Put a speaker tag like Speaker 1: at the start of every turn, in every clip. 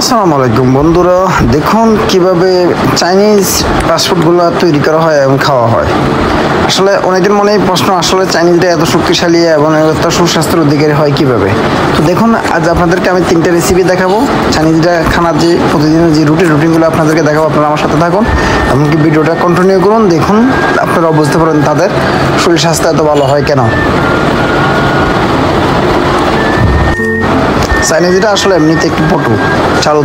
Speaker 1: আসসালামু আলাইকুম বন্ধুরা, দেখুন কিভাবে চাইনিজ ফাস্টফুডগুলো তৈরি করা হয় এবং খাওয়া হয়। আসলে অনেকের মনেই প্রশ্ন, আসলে চাইনিজটা এত শক্তিশালী এবং এত সুস্বাস্থ্যের অধিকারী হয় কিভাবে। তো দেখুন, আজ আপনাদেরকে আমি 3টে রেসিপি দেখাবো চাইনিজটা খানার, যে প্রতিদিনের যে রুটিনগুলো আপনাদেরকে দেখাবো। আপনারা আমার সাথে থাকুন, এমনকি ভিডিওটা কন্টিনিউ করুন। দেখুন, আপনারা বুঝতে পারেন তাদের শরীর স্বাস্থ্য এত ভালো হয় কেন। চাইনিজরা আসলে এমনিতে একটু পটু চালু,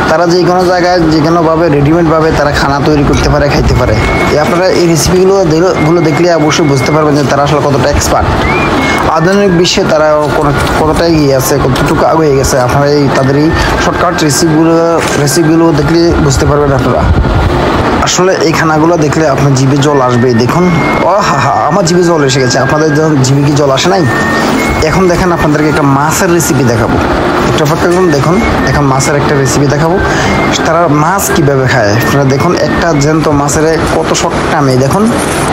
Speaker 1: তারা যে কোনো জায়গায় যে কোনোভাবে রেডিমেডভাবে তারা খানা তৈরি করতে পারে, খাইতে পারে। আপনারা এই রেসিপিগুলো দেখলে অবশ্যই বুঝতে পারবেন যে তারা আসলে কতটা এক্সপার্ট। আধুনিক বিশ্বে তারা কতটা এগিয়ে আছে, কতটুকু আগে হয়ে গেছে। আপনারা তাদের এই শর্টকাট রেসিপিগুলো দেখলে বুঝতে পারবেন আপনারা। আসলে এই খানাগুলো দেখলে আপনার জিভে জল আসবে। দেখুন, ও হা হা, আমার জিভে জল এসে গেছে। আপনাদের যখন জিভে কি জল আসে নাই? এখন দেখেন, আপনাদেরকে একটা মাছের রেসিপি দেখাবো। একটা অপেক্ষা করুন, দেখুন এখন মাছের একটা রেসিপি দেখাবো। তারা মাছ কীভাবে খায় আপনারা দেখুন। একটা জ্যান্ত মাছের কত শর্ট টাইমে, দেখুন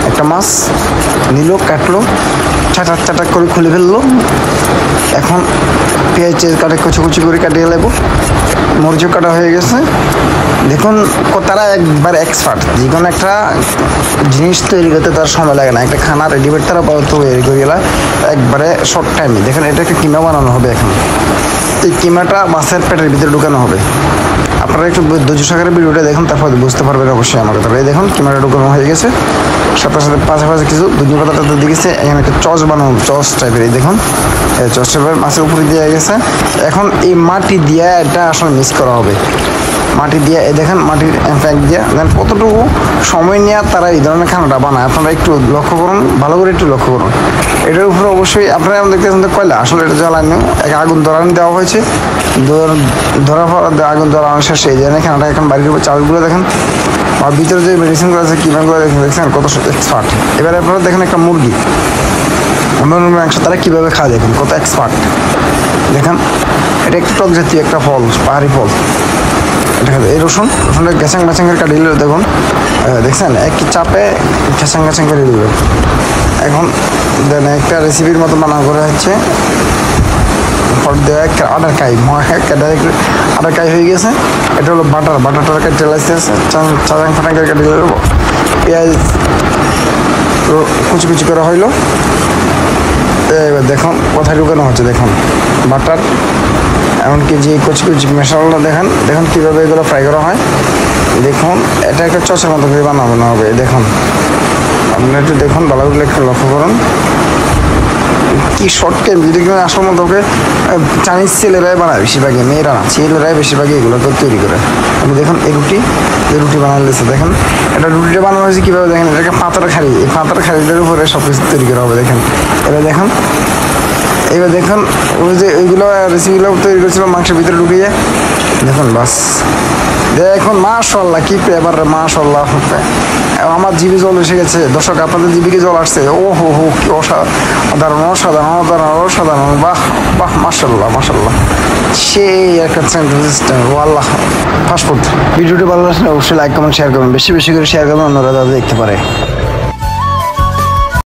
Speaker 1: একটা মাছ নিল, কাটলো, চাটাক চাটাক করে খুলে ফেললো। এখন পেঁয়াজ কাটে কুচি কুচি করে কাটিয়ে নেবো, মরিচও কাটা হয়ে গেছে। দেখুন, তারা একবার এক্সপার্ট। যে কোনো একটা জিনিস তৈরি করতে তার সময় লাগে না। একটা খানা রেডিমেড তারা তৈরি করে গেলা একবারে শর্ট টাইমে। দেখেন, এটা একটা কিমা বানানো হবে। এখন এই কিমাটা মাছের পেটের ভিতরে ঢুকানো হবে। আপনারা একটু ধৈর্য সহকারে ভিডিওটা দেখুন, তারপর বুঝতে পারবেন অবশ্যই আমার কথা। এই দেখুন, কিমাটা ঢুকানো হয়ে গেছে। সাথে সাথে পাশাপাশি কিছু ধনিয়া পাতাটা দিয়েছে। এখানে একটা চচ বানানো, চচ টাইপের। এই দেখুন, চচ টাইপের মাছের উপরে দেওয়া গেছে। এখন এই মাটি দিয়ে এটা আসলে মিক্স করা হবে। মাটি দিয়ে, এই দেখেন মাটির প্যাক দিয়ে দেন কতটুকু সময় নিয়ে তারা এই ধরনের খানাটা বানায়। আপনারা একটু লক্ষ্য করুন, ভালো করে একটু লক্ষ্য করুন। এটার উপরে অবশ্যই আপনারা দেখতেছেন কয়লা, আসলে এটা জ্বালানো, এক আগুন ধরানো দেওয়া হয়েছে। ধরার পর আগুন ধরানো শেষ। এই জন্য খানাটা এখন বাড়ির উপর চালগুলো দেখেন, আর ভিতরে যে মেডিসিনগুলো আছে, কিমাগুলো দেখছেন কত এক্সপার্ট। এবারে আপনারা দেখেন একটা মুরগি, মাংস তারা কীভাবে খায়, দেখুন কত এক্সপার্ট। দেখেন, এটা একটু টক জাতীয় একটা ফল, পাহাড়ি ফল। এই রসুনটা গ্যাসাং গ্যাসাং করে কাটিয়ে দিল। দেখুন, দেখছেন এক চাপে গ্যাসাং গ্যাসাং করে দিল। এখন দেন একটা রেসিপির মতো বানানো করে হচ্ছে একটা আটার কাই, আটার কাই হয়ে গেছে। এটা হলো বাটার কেটে লাগছে, চাচাং ফাটাং করে কেটে দেবো। পেঁয়াজ কুচি কুচি করা হইলো। এবার দেখুন কোথায় ঢুকানো হচ্ছে, দেখুন বাটার, এমনকি যে কুচি কুচি মশলাটা দেখুন কীভাবে এগুলো ফ্রাই করা হয়। দেখুন, এটা একটা চচের মতো করে বানানো হবে। দেখুন, আপনারা একটু দেখুন, ভালো করে একটু লক্ষ্য করুন কি শর্ট টাইম। যদি কেউ আসল মতো ওকে চাইনিজ ছেলেরাই বানায় বেশিরভাগই, মেয়েরা না, ছেলেরাই বেশিরভাগই এগুলো তৈরি করে। আপনি দেখুন এই রুটি বানানো হয়েছে। দেখেন, এটা রুটিটা বানানো হয়েছে কীভাবে, দেখেন এটাকে পাতার খাড়ি, এই পাতার খাড়িটার উপরে সব কিছু তৈরি করা হবে। দেখেন, এবার দেখুন ওই যে ওইগুলো রেসিপিগুলো তৈরি করেছিল মাংসের ভিতরে ঢুকিয়ে। দেখুন বাস, দেখুন মাশাআল্লাহ, কি এবার মাশাআল্লাহ, আমার জিভে জল এসে গেছে। দর্শক, আপনাদের জিভে জল আসছে। ও হো হো, কি অসাধারণ অসাধারণ অসাধারণ অসাধারণ, বাহ বাহ, মাশাআল্লাহ মাশাআল্লাহ, সেই একটা সিস্টেম। আল্লাহ ফাস্টফুড। ভিডিওটি ভালো লাগলে অবশ্যই লাইক কমেন্ট শেয়ার করবেন, বেশি বেশি করে শেয়ার করবেন, অন্যরা যাতে দেখতে পারে।